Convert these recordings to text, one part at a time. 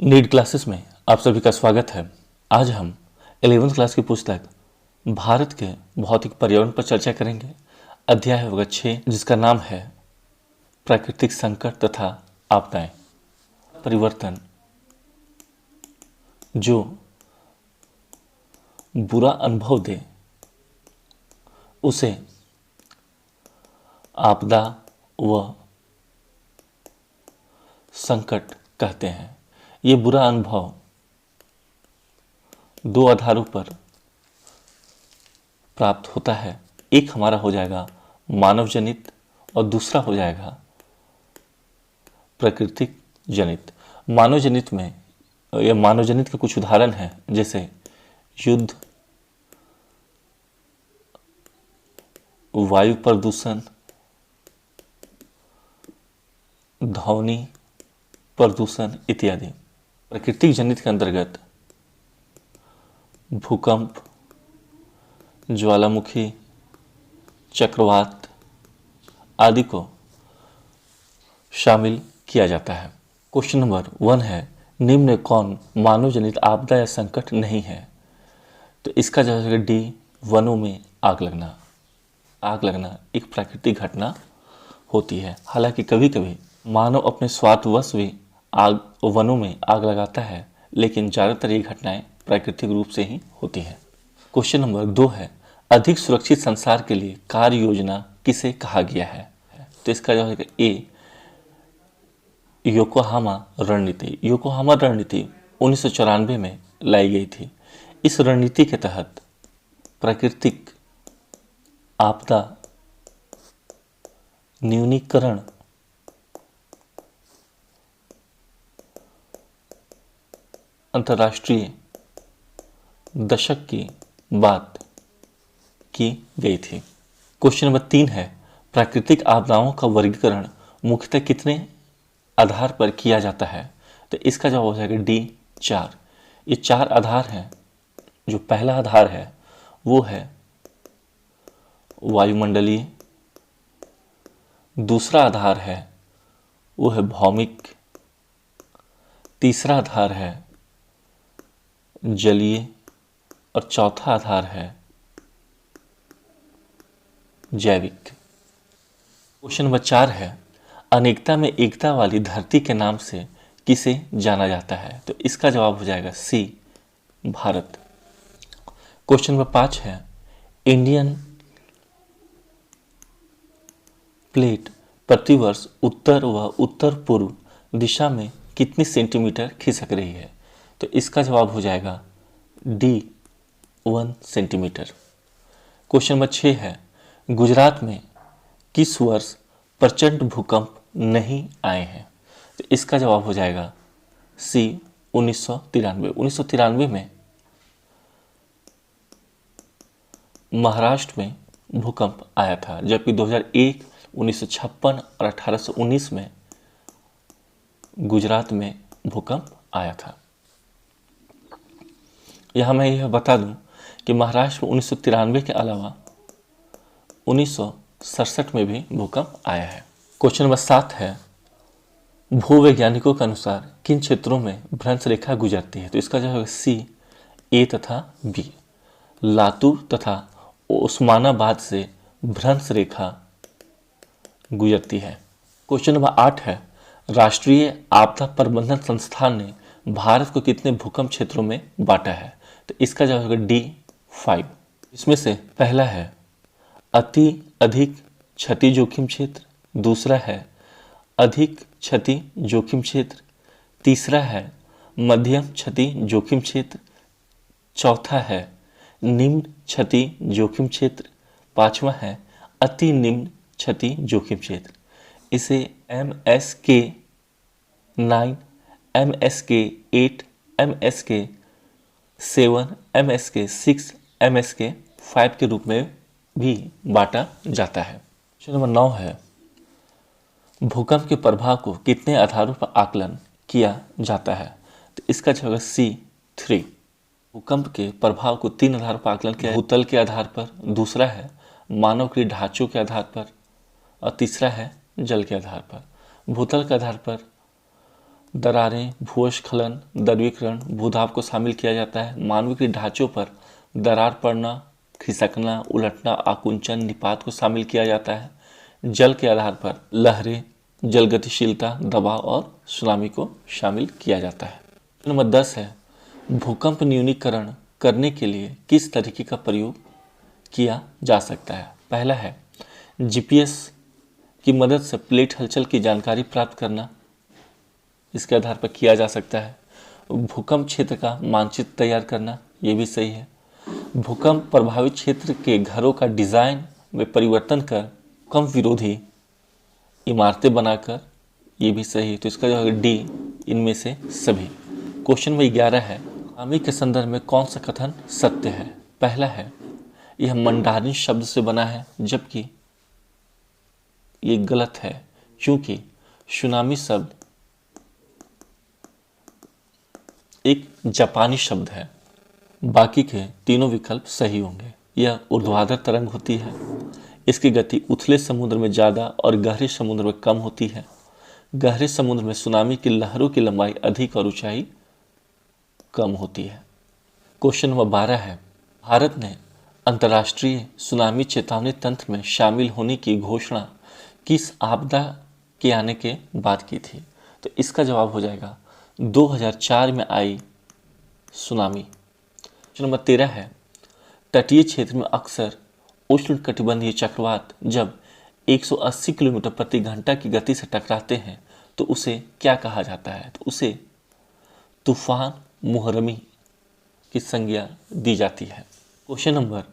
NEET classes में आप सभी का स्वागत है। आज हम 11वीं क्लास की पुस्तक भारत के भौतिक पर्यावरण पर चर्चा करेंगे। अध्याय होगा 6, जिसका नाम है प्राकृतिक संकट तथा आपदाएं। परिवर्तन जो बुरा अनुभव दे उसे आपदा व संकट कहते हैं। ये बुरा अनुभव दो आधारों पर प्राप्त होता है। एक हमारा हो जाएगा मानव जनित और दूसरा हो जाएगा प्राकृतिक जनित। मानव जनित में या मानव जनित के कुछ उदाहरण हैं, जैसे युद्ध, वायु प्रदूषण, ध्वनि प्रदूषण इत्यादि। प्राकृतिक जनित के अंतर्गत भूकंप, ज्वालामुखी, चक्रवात आदि को शामिल किया जाता है। क्वेश्चन नंबर 1 है, निम्न में कौन मानव जनित आपदा या संकट नहीं है? तो इसका जवाब है डी, वनों में आग लगना। आग लगना एक प्राकृतिक घटना होती है। हालांकि कभी कभी मानव अपने स्वार्थवश भी वनों में आग लगाता है, लेकिन ज़्यादातर ये घटनाएं प्राकृतिक रूप से ही होती हैं। क्वेश्चन नंबर 2 है, अधिक सुरक्षित संसार के लिए कार्य योजना किसे कहा गया है? तो इसका जवाब है ए, योकोहामा रणनीति। योकोहामा रणनीति 1994 में लाई गई थी। इस रणनीति के तहत प्राकृतिक आपदा न्यूनीकरण, अंतर्राष्ट्रीय दशक की बात की गई थी। क्वेश्चन नंबर 3 है, प्राकृतिक आपदाओं का वर्गीकरण मुख्यतः कितने आधार पर किया जाता है? तो इसका जवाब हो जाएगा डी, 4। ये 4 आधार हैं। जो पहला आधार है वो है वायुमंडलीय, दूसरा आधार है वो है भौमिक, तीसरा आधार है जलीय और चौथा आधार है जैविक। क्वेश्चन नंबर 4 है, अनेकता में एकता वाली धरती के नाम से किसे जाना जाता है? तो इसका जवाब हो जाएगा सी, भारत। क्वेश्चन नंबर 5 है, इंडियन प्लेट प्रतिवर्ष उत्तर व उत्तर पूर्व दिशा में कितनी सेंटीमीटर खिसक रही है? तो इसका जवाब हो जाएगा डी, 1 सेंटीमीटर। क्वेश्चन नंबर 6 है, गुजरात में किस वर्ष प्रचंड भूकंप नहीं आए हैं? तो इसका जवाब हो जाएगा सी, 1993। 1993 में महाराष्ट्र में भूकंप आया था, जबकि 2001, 1956 और 1819 में गुजरात में भूकंप आया था। यहाँ मैं यह बता दूं कि महाराष्ट्र में 1993 के अलावा 1967 में भी भूकंप आया है। क्वेश्चन नंबर 7 है, भूवैज्ञानिकों के अनुसार किन क्षेत्रों में भ्रंश रेखा गुजरती है? तो इसका जवाब है सी, ए तथा बी। लातूर तथा उस्मानाबाद से भ्रंश रेखा गुजरती है। क्वेश्चन नंबर 8 है, राष्ट्रीय आपदा प्रबंधन संस्थान ने भारत को कितने भूकंप क्षेत्रों में बांटा है? तो इसका जवाब होगा डी, 5। इसमें से पहला है अति अधिक क्षति जोखिम क्षेत्र, दूसरा है अधिक क्षति जोखिम क्षेत्र, तीसरा है मध्यम क्षति जोखिम क्षेत्र, चौथा है निम्न क्षति जोखिम क्षेत्र, पांचवा है अति निम्न क्षति जोखिम क्षेत्र। इसे MSK 9, MSK 8, MSK 7, MSK 6, MSK 5 के रूप में भी बांटा जाता है। क्वेश्चन नंबर 9 है, भूकंप के प्रभाव को कितने आधारों पर आकलन किया जाता है? तो इसका जवाब है सी, 3। भूकंप के प्रभाव को 3 आधारों पर आकलन किया, भूतल के आधार पर, दूसरा है मानव के ढांचों के आधार पर और तीसरा है जल के आधार पर। भूतल के आधार पर दरारें, भूस्खलन, द्रवीकरण, भूदाब को शामिल किया जाता है। मानवीय के ढांचों पर दरार पड़ना, खिसकना, उलटना, आकुंचन, निपात को शामिल किया जाता है। जल के आधार पर लहरें, जल गतिशीलता, दबाव और सुनामी को शामिल किया जाता है। नंबर 10 है, भूकंप न्यूनीकरण करने के लिए किस तरीके का प्रयोग किया जा सकता है। पहला है जीपीएस की मदद से प्लेट हलचल की जानकारी प्राप्त करना, इसके आधार पर किया जा सकता है। भूकंप क्षेत्र का मानचित्र तैयार करना, ये भी सही है। भूकंप प्रभावित क्षेत्र के घरों का डिजाइन में परिवर्तन कर भूकंप विरोधी इमारतें बनाकर, ये भी सही है। तो इसका जो है डी, इनमें से सभी। क्वेश्चन नंबर 11 है, सुनामी के संदर्भ में कौन सा कथन सत्य है। पहला है यह मंडारिन शब्द से बना है, जबकि ये गलत है क्योंकि सुनामी शब्द एक जापानी शब्द है। बाकी के तीनों विकल्प सही होंगे। यह ऊर्ध्वाधर तरंग होती है। इसकी गति उथले समुद्र में ज़्यादा और गहरे समुद्र में कम होती है। गहरे समुद्र में सुनामी की लहरों की लंबाई अधिक और ऊंचाई कम होती है। क्वेश्चन नंबर 12 है, भारत ने अंतर्राष्ट्रीय सुनामी चेतावनी तंत्र में शामिल होने की घोषणा किस आपदा के आने के बाद की थी। तो इसका जवाब हो जाएगा 2004 में आई सुनामी। क्वेश्चन नंबर 13 है, तटीय क्षेत्र में अक्सर उष्णकटिबंधीय चक्रवात जब 180 किलोमीटर प्रति घंटा की गति से टकराते हैं तो उसे क्या कहा जाता है। तो उसे तूफान मुहर्रमी की संज्ञा दी जाती है। क्वेश्चन नंबर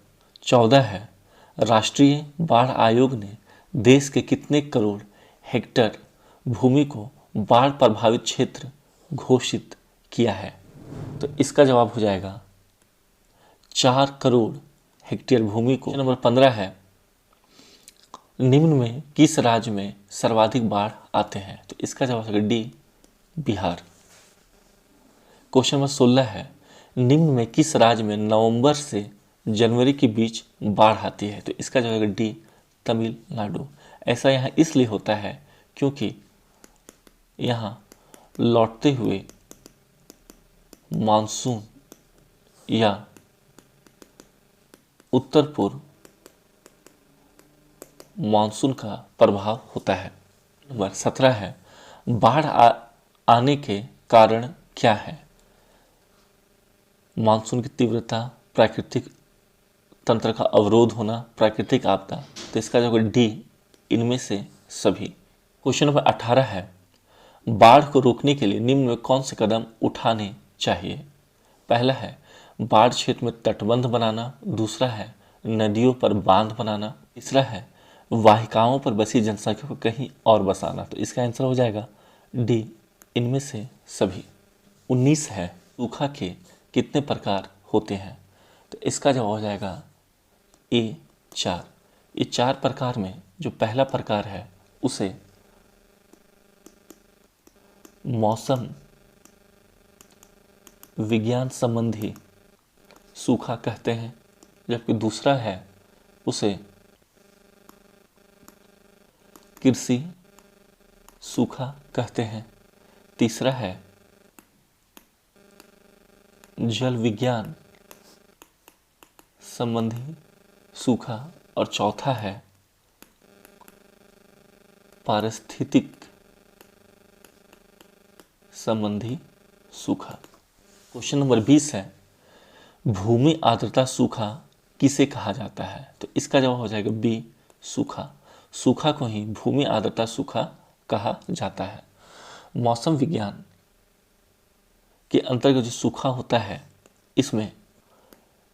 14 है, राष्ट्रीय बाढ़ आयोग ने देश के कितने करोड़ हेक्टेयर भूमि को बाढ़ प्रभावित क्षेत्र घोषित किया है। तो इसका जवाब हो जाएगा 4 करोड़ हेक्टेयर भूमि को। नंबर 15 है, निम्न में किस राज्य में सर्वाधिक बाढ़ आते हैं। तो इसका जवाब होगा डी, बिहार। क्वेश्चन नंबर 16 है, निम्न में किस राज्य में नवंबर से जनवरी के बीच बाढ़ आती है। तो इसका जवाब होगा डी, तमिलनाडु। ऐसा यहाँ इसलिए होता है क्योंकि यहाँ लौटते हुए मानसून या उत्तर पूर्व मानसून का प्रभाव होता है। नंबर 17 है, बाढ़ आने के कारण क्या है। मानसून की तीव्रता, प्राकृतिक तंत्र का अवरोध होना, प्राकृतिक आपदा। तो इसका जो डी, इनमें से सभी। क्वेश्चन नंबर 18 है, बाढ़ को रोकने के लिए निम्न में कौन से कदम उठाने चाहिए। पहला है बाढ़ क्षेत्र में तटबंध बनाना, दूसरा है नदियों पर बांध बनाना, तीसरा है वाहिकाओं पर बसी जनसंख्या को कहीं और बसाना। तो इसका आंसर हो जाएगा डी, इनमें से सभी। 19 है, सूखा के कितने प्रकार होते हैं। तो इसका जवाब हो जाएगा ए, 4। ये 4 प्रकार में जो पहला प्रकार है उसे मौसम विज्ञान संबंधी सूखा कहते हैं, जबकि दूसरा है उसे कृषि सूखा कहते हैं, तीसरा है जल विज्ञान संबंधी सूखा और चौथा है पारिस्थितिक संबंधी सूखा। क्वेश्चन नंबर 20 है, भूमि आर्द्रता सूखा किसे कहा जाता है। तो इसका जवाब हो जाएगा बी, सूखा। सूखा को ही भूमि आर्द्रता सूखा कहा जाता है। मौसम विज्ञान के अंतर्गत जो सूखा होता है इसमें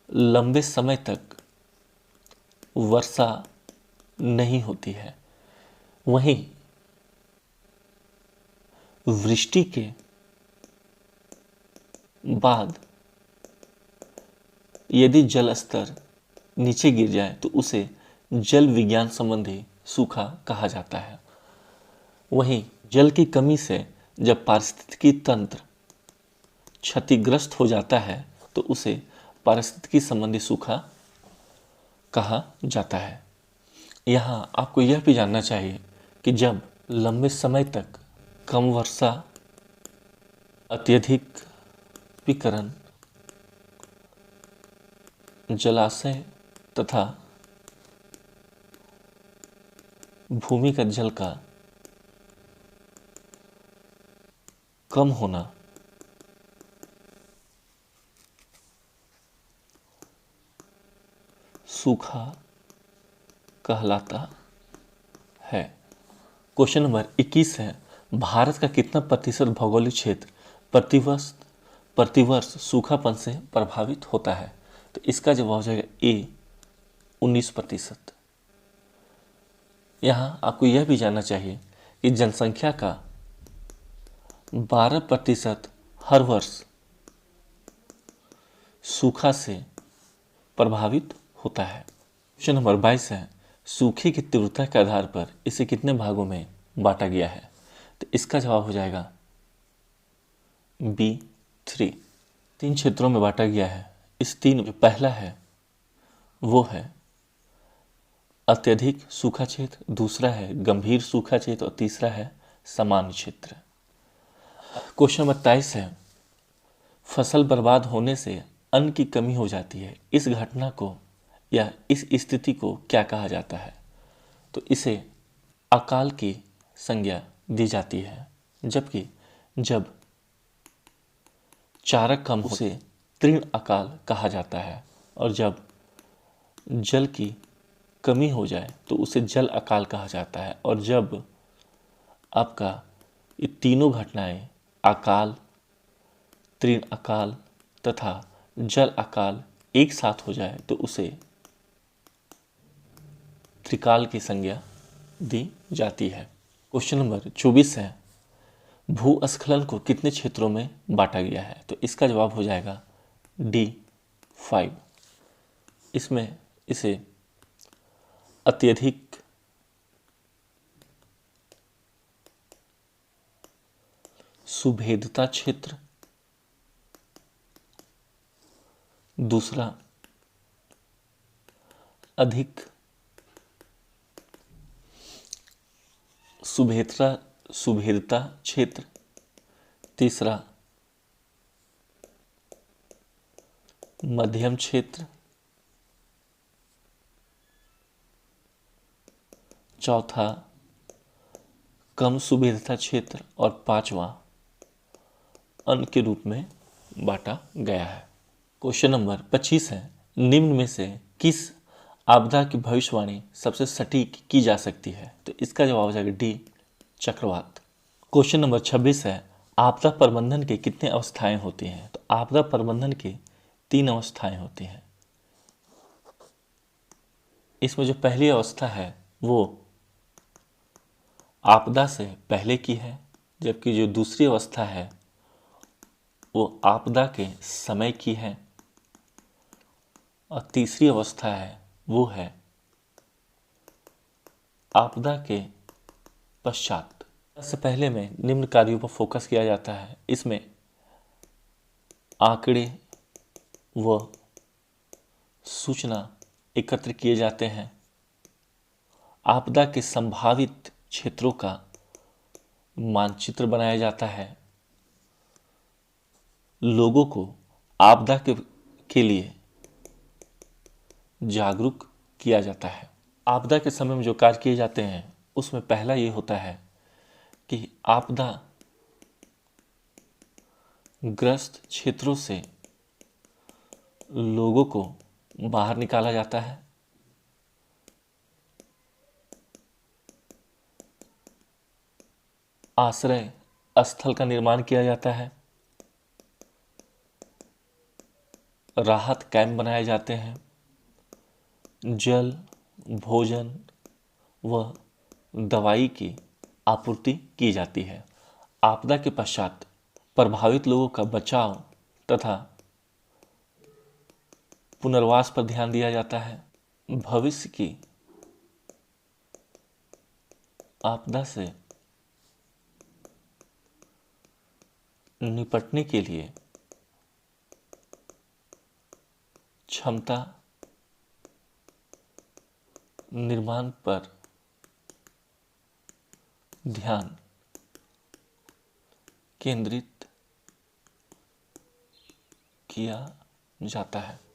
लंबे समय तक वर्षा नहीं होती है। वहीं वृष्टि के बाद यदि जल स्तर नीचे गिर जाए तो उसे जल विज्ञान संबंधी सूखा कहा जाता है। वहीं जल की कमी से जब पारिस्थितिकी तंत्र क्षतिग्रस्त हो जाता है तो उसे पारिस्थितिकी संबंधी सूखा कहा जाता है। यहाँ आपको यह भी जानना चाहिए कि जब लंबे समय तक कम वर्षा अत्यधिक विकिरण जलाशय तथा भूमिगत जल का कम होना सूखा कहलाता है। क्वेश्चन नंबर 21 है, भारत का कितना प्रतिशत भौगोलिक क्षेत्र प्रतिवर्ष सूखापन से प्रभावित होता है? तो इसका जवाब हो जाएगा ए 19%। यहाँ आपको यह भी जानना चाहिए कि जनसंख्या का 12% हर वर्ष सूखा से प्रभावित होता है। क्वेश्चन नंबर 22 है, सूखे की तीव्रता के आधार पर इसे कितने भागों में बांटा गया है? तो इसका जवाब हो जाएगा B3। 3 क्षेत्रों में बांटा गया है। इस 3 जो पहला है वो है अत्यधिक सूखा क्षेत्र, दूसरा है गंभीर सूखा क्षेत्र और तीसरा है सामान्य क्षेत्र। क्वेश्चन नंबर 23 है, फसल बर्बाद होने से अन्न की कमी हो जाती है, इस घटना को या इस स्थिति को क्या कहा जाता है? तो इसे अकाल की संज्ञा दी जाती है, जबकि जब चारा कम हो उसे तृण अकाल कहा जाता है, और जब जल की कमी हो जाए तो उसे जल अकाल कहा जाता है। और जब आपका ये तीनों घटनाएं अकाल, तृण अकाल तथा जल अकाल एक साथ हो जाए तो उसे त्रिकाल की संज्ञा दी जाती है। क्वेश्चन नंबर 24 है, भूस्खलन को कितने क्षेत्रों में बांटा गया है? तो इसका जवाब हो जाएगा D5। इसमें इसे अत्यधिक सुभेद्यता क्षेत्र, दूसरा अधिक सुभेद्यता क्षेत्र, तीसरा मध्यम क्षेत्र, चौथा कम सुभेद्यता क्षेत्र और पांचवा अन्न के रूप में बांटा गया है। क्वेश्चन नंबर 25 है, निम्न में से किस आपदा की भविष्यवाणी सबसे सटीक की जा सकती है? तो इसका जवाब हो जाएगा डी चक्रवात। क्वेश्चन नंबर 26 है, आपदा प्रबंधन के कितने अवस्थाएं होती हैं? तो आपदा प्रबंधन की 3 अवस्थाएं होती हैं। इसमें जो पहली अवस्था है वो आपदा से पहले की है, जबकि जो दूसरी अवस्था है वो आपदा के समय की है, और तीसरी अवस्था है वो है आपदा के पश्चात। इससे पहले में निम्न कार्यों पर फोकस किया जाता है। इसमें आंकड़े व सूचना एकत्र किए जाते हैं, आपदा के संभावित क्षेत्रों का मानचित्र बनाया जाता है, लोगों को आपदा के लिए जागरूक किया जाता है। आपदा के समय में जो कार्य किए जाते हैं उसमें पहला ये होता है कि आपदा ग्रस्त क्षेत्रों से लोगों को बाहर निकाला जाता है, आश्रय स्थल का निर्माण किया जाता है, राहत कैंप बनाए जाते हैं, जल, भोजन व दवाई की आपूर्ति की जाती है। आपदा के पश्चात प्रभावित लोगों का बचाव तथा पुनर्वास पर ध्यान दिया जाता है। भविष्य की आपदा से निपटने के लिए क्षमता निर्माण पर ध्यान केंद्रित किया जाता है।